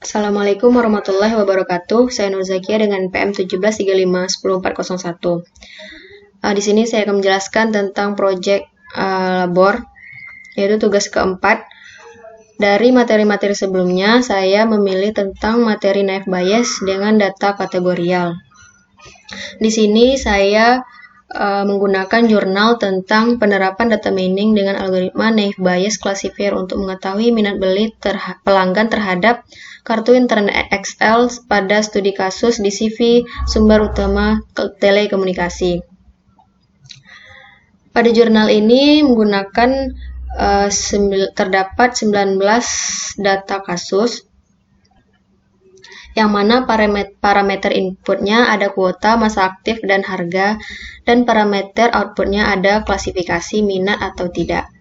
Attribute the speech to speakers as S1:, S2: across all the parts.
S1: Assalamualaikum warahmatullahi wabarakatuh. Saya Nur Zakia dengan PM 17351041. Di sini saya akan menjelaskan tentang proyek labor, yaitu tugas keempat. Dari materi-materi sebelumnya, saya memilih tentang materi naive Bayes dengan data kategorial. Di sini saya menggunakan jurnal tentang penerapan data mining dengan algoritma naive Bayes classifier untuk mengetahui minat beli pelanggan terhadap kartu internet XL pada studi kasus di CV sumber utama telekomunikasi. Pada jurnal ini menggunakan terdapat 19 data kasus, yang mana parameter inputnya ada kuota, masa aktif, dan harga, dan parameter outputnya ada klasifikasi minat atau tidak.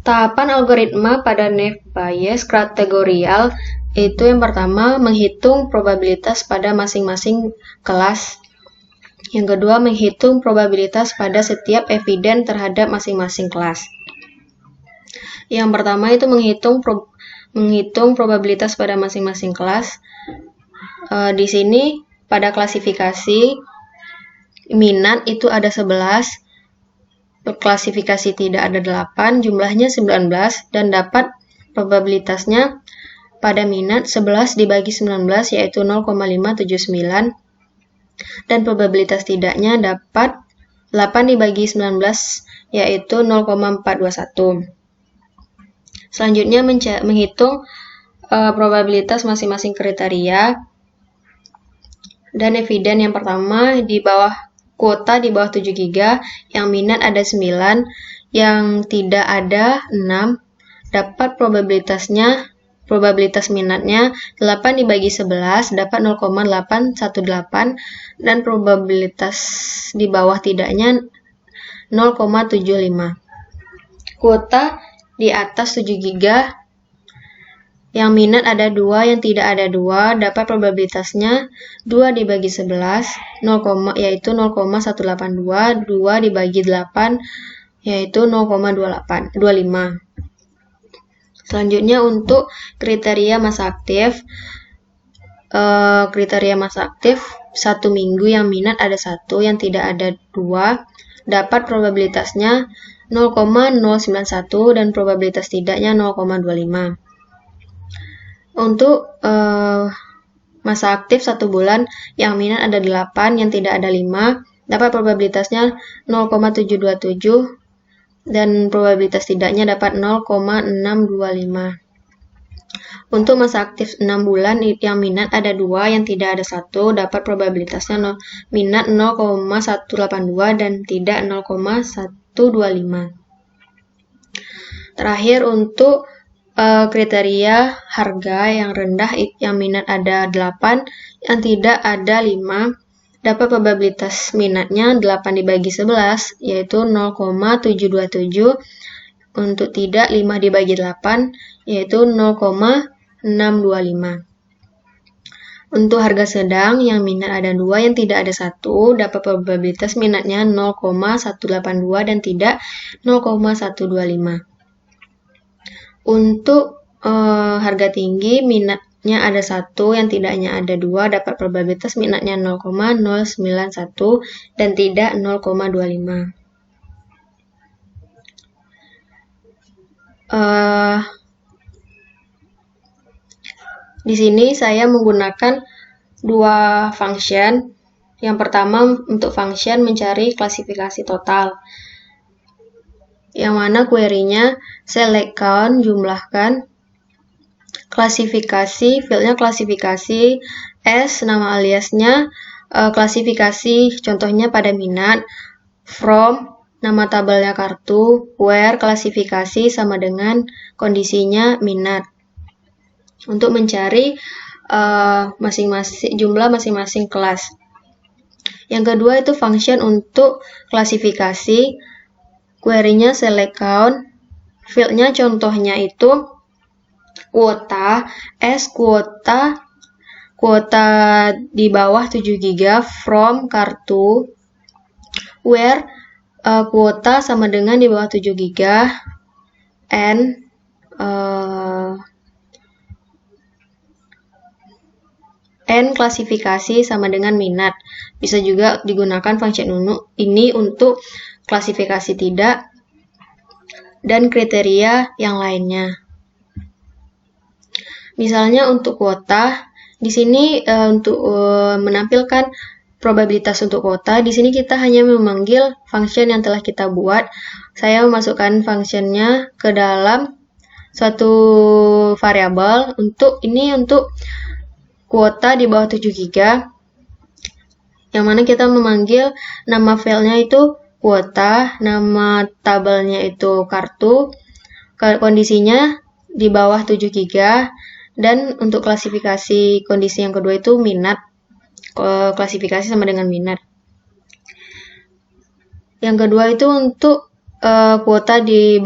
S1: Tahapan algoritma pada naive Bayes kategorial itu yang pertama menghitung probabilitas pada masing-masing kelas. Yang kedua menghitung probabilitas pada setiap eviden terhadap masing-masing kelas. Yang pertama itu menghitung probabilitas pada masing-masing kelas. Di sini pada klasifikasi minat itu ada 11, klasifikasi tidak ada 8, jumlahnya 19, dan dapat probabilitasnya pada minat 11 dibagi 19 yaitu 0,579, dan probabilitas tidaknya dapat 8 dibagi 19 yaitu 0,421. Selanjutnya menghitung probabilitas masing-masing kriteria dan eviden. Yang pertama di bawah kuota di bawah 7 GB, yang minat ada 9, yang tidak ada 6, dapat probabilitas minatnya 8 dibagi 11 dapat 0,818, dan probabilitas di bawah tidaknya 0,75. Kuota di atas 7 GB, yang minat ada 2, yang tidak ada 2, dapat probabilitasnya 2 dibagi 11, yaitu 0,182, 2 dibagi 8, yaitu 0,25. Selanjutnya untuk kriteria masa aktif. Kriteria masa aktif 1 minggu, yang minat ada 1, yang tidak ada 2, dapat probabilitasnya 0,091 dan probabilitas tidaknya 0,25. Untuk masa aktif 1 bulan, yang minat ada 8, yang tidak ada 5, dapat probabilitasnya 0,727 dan probabilitas tidaknya dapat 0,625. Untuk masa aktif 6 bulan, yang minat ada 2, yang tidak ada 1, dapat probabilitasnya minat 0,182 dan tidak 0,125. Terakhir untuk kriteria harga yang rendah, yang minat ada 8, yang tidak ada 5, dapat probabilitas minatnya 8 dibagi 11 yaitu 0,727, untuk tidak 5 dibagi 8 yaitu 0,625. Untuk harga sedang, yang minat ada 2, yang tidak ada 1, dapat probabilitas minatnya 0,182 dan tidak 0,125. Untuk harga tinggi, minatnya ada 1, yang tidaknya ada 2, dapat probabilitas minatnya 0,091 dan tidak 0,25. Di sini saya menggunakan 2 function. Yang pertama untuk function mencari klasifikasi total, yang mana query-nya select count, jumlahkan, klasifikasi, fieldnya klasifikasi, S nama aliasnya, klasifikasi contohnya pada minat, from nama tabelnya kartu, where klasifikasi sama dengan kondisinya minat, untuk mencari jumlah masing-masing kelas. Yang kedua itu function untuk klasifikasi, query-nya select count, fieldnya contohnya itu kuota, S kuota di bawah 7 GB, from kartu, where kuota sama dengan di bawah 7 GB, and N klasifikasi sama dengan minat. Bisa juga digunakan function ini untuk klasifikasi tidak dan kriteria yang lainnya. Misalnya untuk kuota, di sini untuk menampilkan probabilitas untuk kuota, di sini kita hanya memanggil function yang telah kita buat. Saya memasukkan functionnya ke dalam suatu variabel untuk kuota di bawah 7 GB, yang mana kita memanggil nama filenya itu kuota, nama tabelnya itu kartu, kondisinya di bawah 7 GB, dan untuk klasifikasi kondisi yang kedua itu minat, klasifikasi sama dengan minat. Yang kedua itu untuk kuota di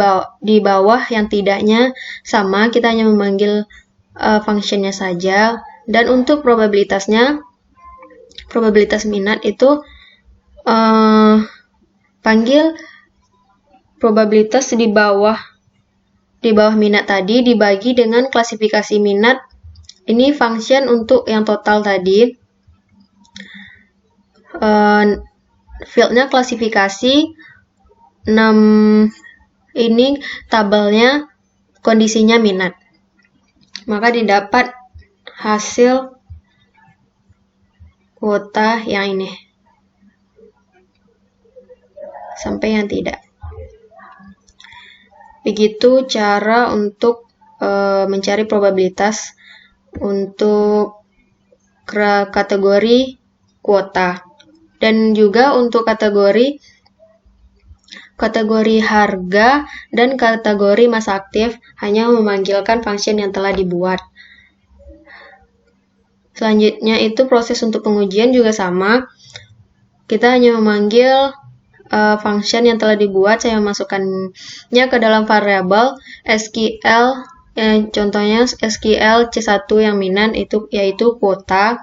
S1: bawah yang tidaknya sama, kita hanya memanggil functionnya saja. Dan untuk probabilitasnya, probabilitas minat itu panggil probabilitas di bawah minat tadi dibagi dengan klasifikasi minat. Ini function untuk yang total tadi. Fieldnya klasifikasi, ini tabelnya kondisinya minat. Maka didapat hasil kuota yang ini sampai yang tidak. Begitu cara untuk mencari probabilitas untuk kategori kuota. Dan juga untuk kategori harga dan kategori masa aktif hanya memanggilkan function yang telah dibuat. Selanjutnya itu proses untuk pengujian juga sama. Kita hanya memanggil function yang telah dibuat. Saya memasukkannya ke dalam variabel SQL, contohnya SQL C1 yang minat itu yaitu kuota.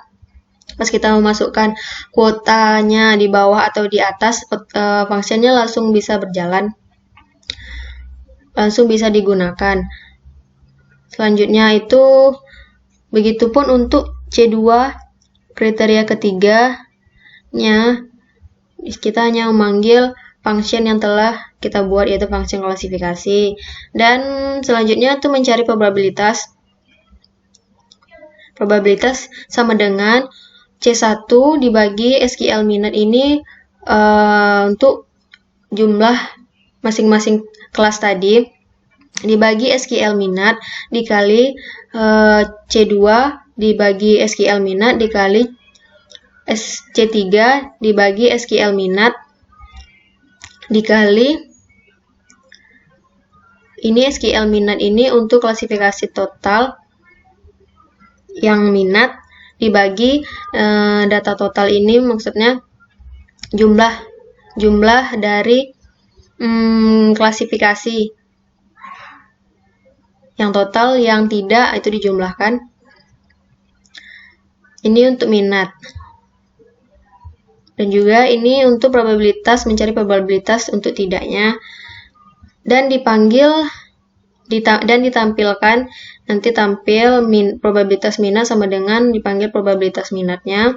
S1: Pas kita memasukkan kuotanya di bawah atau di atas, fungsinya langsung bisa berjalan, langsung bisa digunakan. Selanjutnya itu begitupun untuk C2 kriteria ketiganya, kita hanya memanggil function yang telah kita buat yaitu function klasifikasi. Dan selanjutnya itu mencari probabilitas. Probabilitas sama dengan C1 dibagi SQL minat ini untuk jumlah masing-masing kelas tadi dibagi SQL minat dikali C2 dibagi SQL minat dikali C3 dibagi SQL minat dikali ini SQL minat ini untuk klasifikasi total yang minat dibagi data total ini, maksudnya jumlah dari klasifikasi yang total yang tidak itu dijumlahkan. Ini untuk minat. Dan juga ini untuk probabilitas, mencari probabilitas untuk tidaknya. Dan ditampilkan, nanti tampil probabilitas minat sama dengan dipanggil probabilitas minatnya.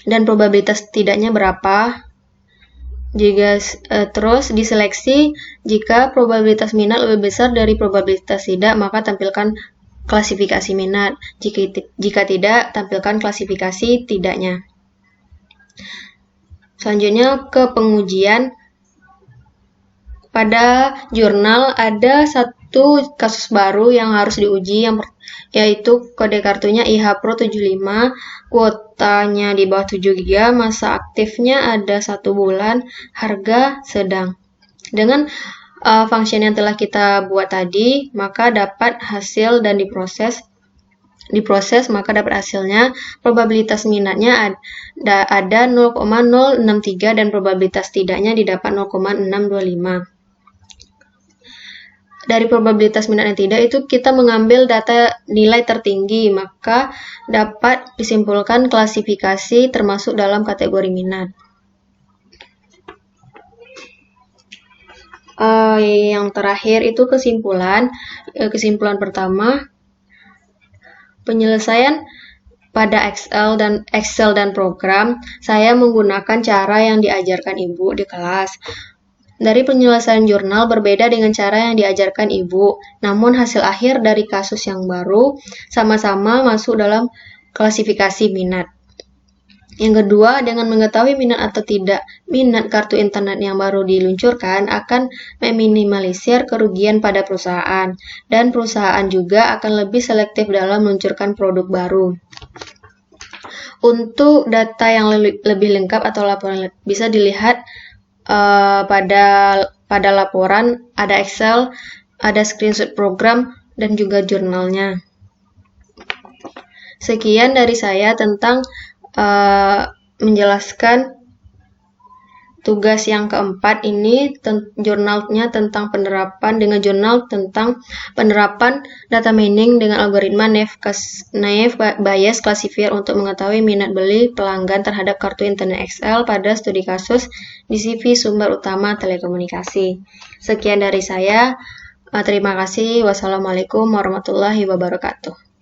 S1: Dan probabilitas tidaknya berapa. Jika terus diseleksi, jika probabilitas minat lebih besar dari probabilitas tidak, maka tampilkan klasifikasi minat. Jika tidak, tampilkan klasifikasi tidaknya. Selanjutnya ke pengujian. Pada jurnal ada satu kasus baru yang harus diuji, yaitu kode kartunya IHPRO 75, kuotanya di bawah 7 GB, masa aktifnya ada 1 bulan, harga sedang. Dengan function yang telah kita buat tadi, maka dapat hasil dan diproses maka dapat hasilnya. Probabilitas minatnya ada 0,063 dan probabilitas tidaknya didapat 0,625. Dari probabilitas minat yang tidak itu kita mengambil data nilai tertinggi, maka dapat disimpulkan klasifikasi termasuk dalam kategori minat. Yang terakhir itu kesimpulan. Kesimpulan pertama, penyelesaian pada Excel dan program, saya menggunakan cara yang diajarkan Ibu di kelas. Dari penyelesaian jurnal berbeda dengan cara yang diajarkan Ibu, namun hasil akhir dari kasus yang baru sama-sama masuk dalam klasifikasi minat. Yang kedua, dengan mengetahui minat atau tidak minat kartu internet yang baru diluncurkan akan meminimalisir kerugian pada perusahaan, dan perusahaan juga akan lebih selektif dalam meluncurkan produk baru. Untuk data yang lebih lengkap atau laporan bisa dilihat pada laporan, ada Excel, ada screenshot program, dan juga jurnalnya. Sekian dari saya tentang menjelaskan tugas yang keempat ini, jurnalnya tentang penerapan data mining dengan algoritma Naive Bayes Classifier untuk mengetahui minat beli pelanggan terhadap kartu internet XL pada studi kasus di CV sumber utama telekomunikasi. Sekian dari saya. Terima kasih. Wassalamualaikum warahmatullahi wabarakatuh.